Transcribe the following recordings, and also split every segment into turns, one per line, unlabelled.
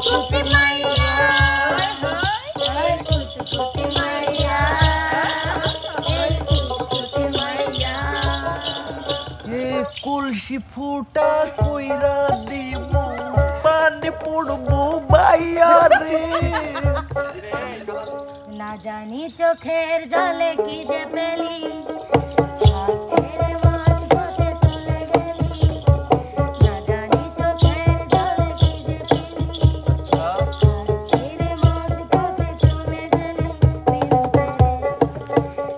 কুতকুতে মাইয়া এই কুতকুতে মাইয়া এই কুতকুতে মাইয়া
এ কলসি ফুটা কইরা দিব পানি পড়বো বাইয়া রে
না জানি চোখের জলে কি যে পেলি হাত ছেড়ে মাঝ পথে চলে গেলি না জানি চোখের জলে কি যে পেলি হাত ছেড়ে মাঝ পথে চলে গেলি বিন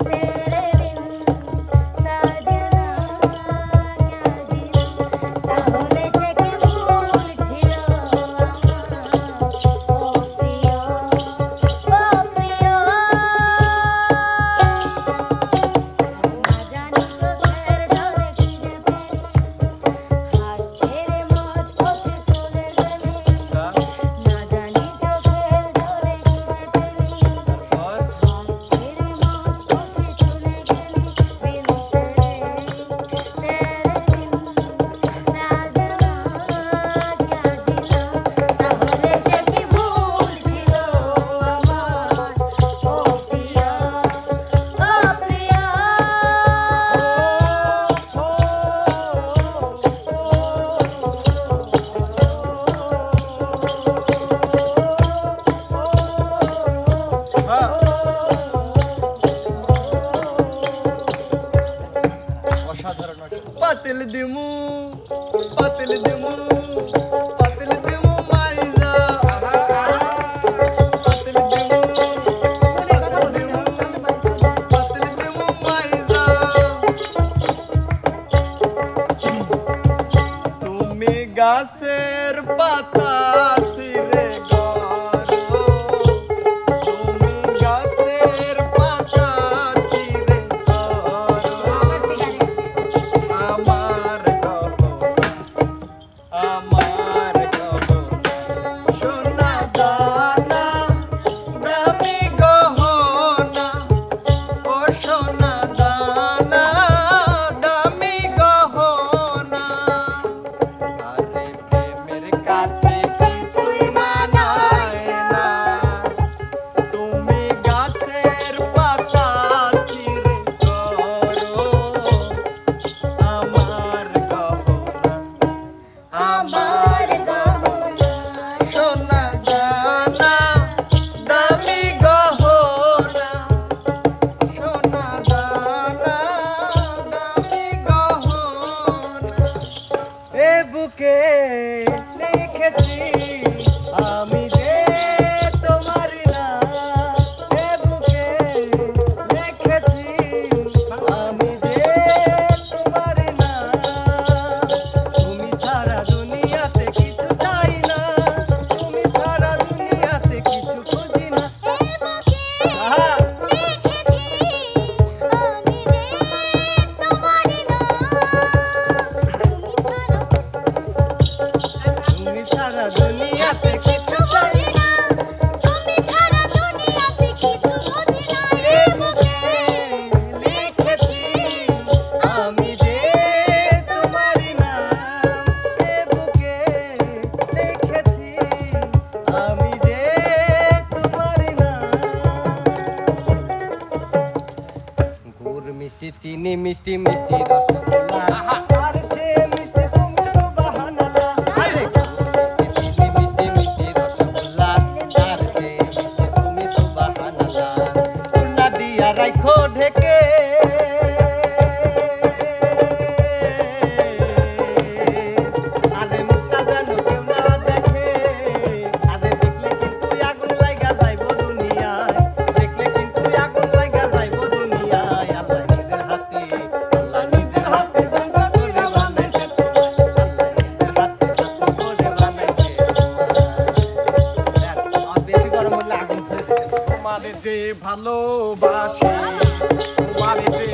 তেরে বিন সাজনা ক্যা জিনা তাহলে সে কি ভুল ছিল আমার ও প্রিয়
পাতিল দিমু পাতিল দিমু পাতিল দিমু মাইজা পাতিল দিমু পাতিল দিমু পাতিল দিমু মাইজা তুমি গাছের পাতা ছিঁড়ে গড়ো তুমি গাছের পাতা ছিঁড়ে গড়ো আমার সোনা দানা দামি গহনা ও সোনা দানা দামি গহনা আরে প্রেমের কাছে কিছুই মানায় না তুমি গাছের পাতা ছিঁড়ে গড়ো আমার গহনা সোনা দানা দামি গহনা সোনা দানা দামি গহনা এ বুকে লিখেছি আমি যে তোমারই না এ বুকে লিখেছি আমি যে তোমারই না তুমি ছাড়া দুনিয়াতে কিছু চাই না তুমি ছাড়া দুনিয়াতে কিছু খুঁজি না তুমি ছাড়া দুনিয়াতে কিছু চাই না তুমি ছাড়া দুনিয়াতে কিছু বুঝি না এ বুকে লিখেছি আমি যে তোমারই না এ বুকে লিখেছি আমি যে তোমারই না গুড় মিষ্টি চিনি মিষ্টি মিষ্টি রসগোল্লা আর যে মিষ্টি তুমি সুবহানাল্লাহ আরে গুড় মিষ্টি চিনি মিষ্টি মিষ্টি রসগোল্লা আর যে মিষ্টি তুমি সুবহানাল্লাহ কুন্ডা দিয়া রাখো ঢেকে আরে মুক্তা জানো কেউ না দেখে আরে দেখলে কিন্তু আগুন লাগা যাইবো দুনিয়ায় দেখলে কিন্তু আগুন লাগা যাইবো দুনিয়ায় আল্লাহ নিজের হাতে জান্নাত করে বানাইছে আল্লাহ নিজের হাতে জান্নাত করে বানাইছে আর বেশি গরম হলে আগুন ধরে তোমারে যে ভালোবাসি তোমারে যে